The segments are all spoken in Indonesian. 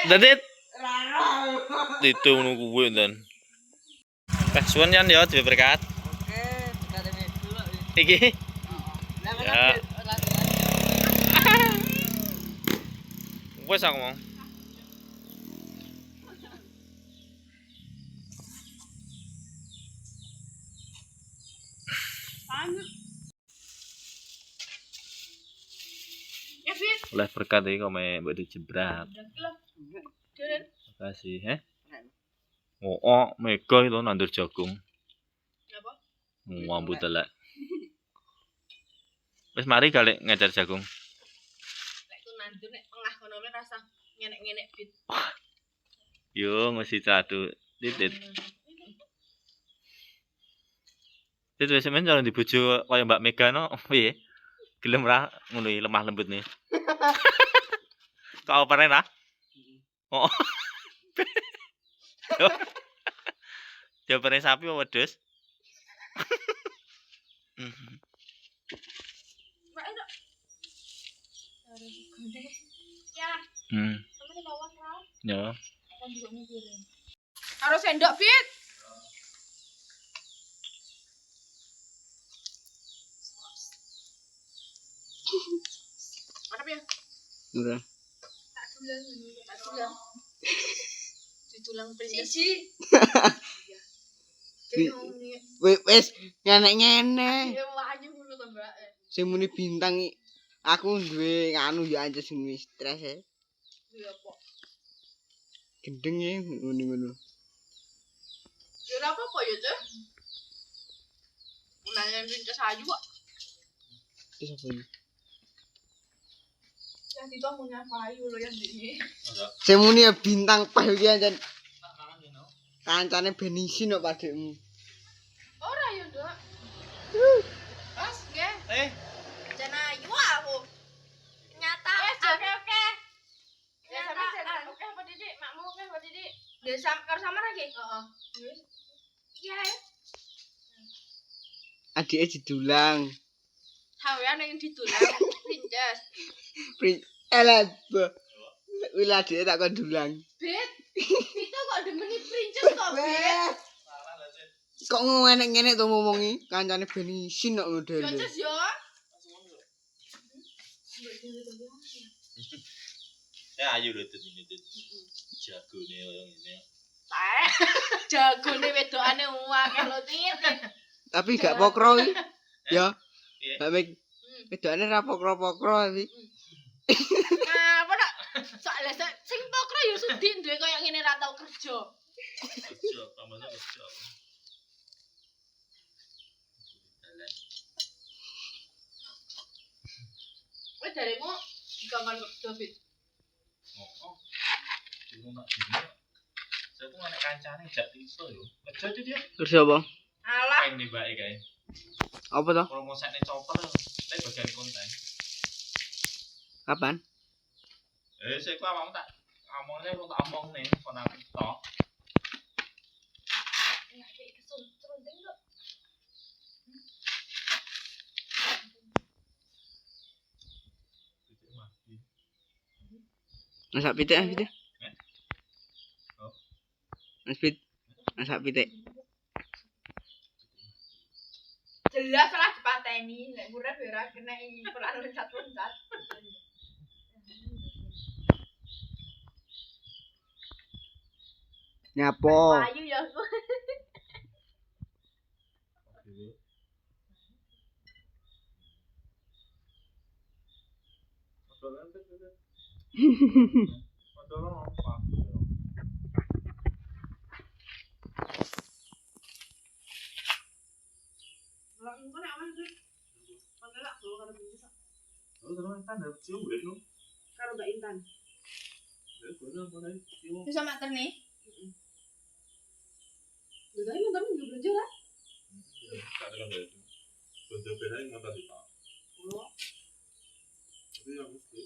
Dadit. Itu nunggu gue dan. Suwun kan ya duwe berkat. Oke, berkat ini dulu. Iki. Ya. Wes aku mau. Oleh berkat iki kok mbok dijebrak. Makasih, Oh, mega itu nandur jagung. Apa? Ngambut telek. Wis mari galek ngecer jagung. Lek ku nandur nek tengah kono rasa ngenek-ngenek bit. Yo mesti cadu titit. Titit wis men jalan dibojo kaya Mbak Mega no piye? Gelem ra ngono iki lemah lembut nih. Kau pernah ra? Oh. Jawabannya sapi apa wedhus? Mbak itu. Ya. Temen bawa ra. Ya. Akan juga ngirim. Harus sendok, Fit. Apa ya? Udah. Tak tulang. Ditulang siji. Wes ngene-ngene. Ya wayu ngono to, Mbak. Sing muni bintang aku duwe anu ya aja sing stres e. Ya apa? Gendeng e ngono-ngono. Ya ora apa-apa ya, Cuk. Mulane princess ayu kok. Terus apa iki? Yang itu punya payu lho yang ini. Sing muni bintang pas iki anjen. Kancane benisin kok padekmu. Ora ya, Dok. Mas, nggih. Jan ayu aku. Nyata. Oke. Ya sama oke apa Didik? Makmu oke apa Didik? Desa karo samar lagi? Heeh. Iya. Adike didulang. Hawean yang didulang princess. Elah. Wila adike tak kon dulang. Bet. Itu kok demeni princess kok, Bet. Kok ngene-ngene to ngomongi kancane benisin kok model. Princess yo. Ya ayu lho ini. Jagone koyo ngene. Jagone wedokane akeh lho, Tit. Tapi gak pokro iki. Ya. Mbak wedokane ra pokro-pokro iki. Apa nak? Soale sing pokro ya sudi duwe koyo ngene ra tau kerja. Kerja, pamane kerja. Wes jaremu dikongkon kerja, Fit. Oh. Dulu nak dino. Saya tuh anak kancane jak iso yo. Kerja aja dia. Kerja apa? Alah, Ini mbake kae. Apa to? Promosine chopper tapi bagian konten. Kapan? Saya ku awakmu tak omongnya lu tak omong nih kon aku tok. enak kayak kesunting kok. Masak pitik ah pitik. Mas pit. Masak pitik. Jelas lah dipateni, nek urip ora kena peran loncat-loncat. Nyapo? Ayu ya. Lah engko nek aman tuh. Pangelak lho karo bisa. Oh, terus kan ada cium udah lu. Karo Mbak Intan. Cium. Bisa mater nih. Heeh. Lha tadi nonton juga belanja lah. Ada kan itu. Belanja beda yang nggak tadi Pak. Oh. Tapi yang mesti.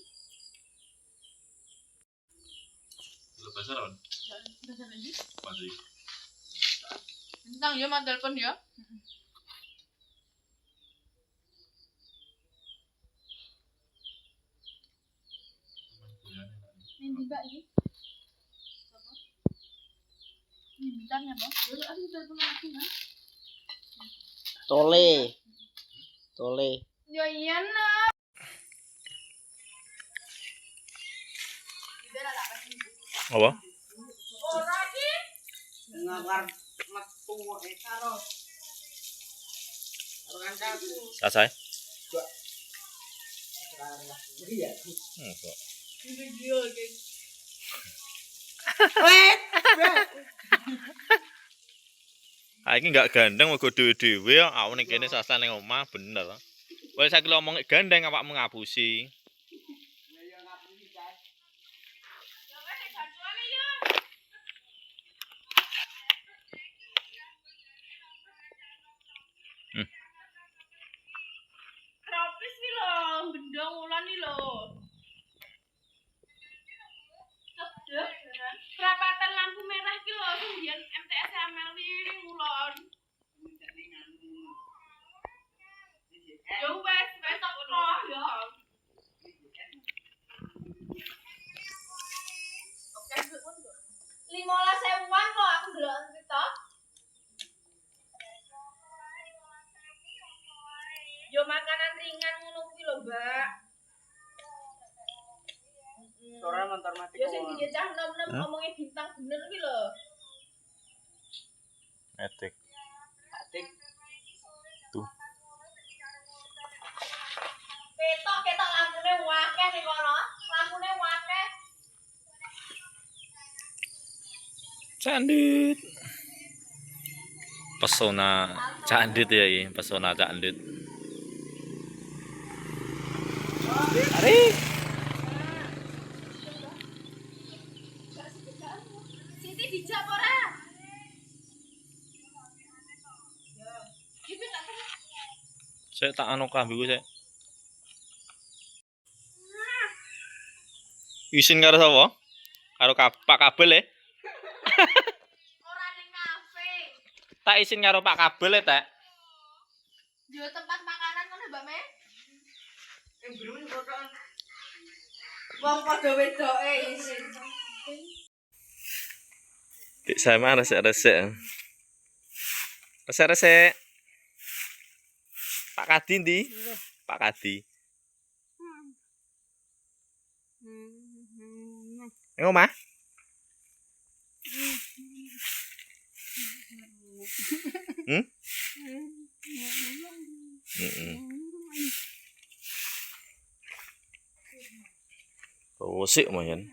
Lu pasaran? Pasaran lagi. Masih. Tentang ya mah telepon ya. Ini Mbak ini. Ini bentarnya, Bang. Dulu aku udah pulang lagi, Bang. Tole. Ya iya, nah. Apa? Ora iki. Ngar metu karo kancaku. Selesai. Iya. Kok. Video iki. Iki enggak gandeng mergo dhewe-dhewe aku ning kene sasane ning omah bener. Wes saiki ngomong gandeng awakmu ngapusi. Tropis nih lho, gendong ulan nih lho. Cedek, perapatan lampu merah ki lho, sing MTS ML ini ngulon. Ya wes teko ya. Oke, 15.000-an kok aku ndelok kita. Yo makanan ringan ngono kuwi lho, Mbak. Sore motor mati. Yo sing dijecah nom-nom ngomongnya bintang bener kuwi lho. Etik. Atik. Tuh. Ketok lampune akeh ning kono. Lampune akeh. Candit. Pesona Candit ya ini, pesona Candit. Tarik. Siti dijak ora? Ya. Iki tak Saya tak anu kambiku saya. Isin karo sapa? Karo Pak Kabel ya? ora ning kafe. Tak isin karo Pak Kabel ya, Tek. Yo tempat makanan ngono, Mbak Me. Belum fotoan. Wong padha wedoke isin. Dik sama resek-resek. Resek-resek. Pak Kadi ndi? Pak Kadi. Ning omah? Rusik lumayan.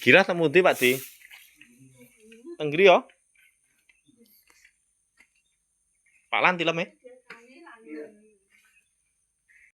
Kira temu ndi Pak Di? Tenggri yo. Pak Lan tilem e.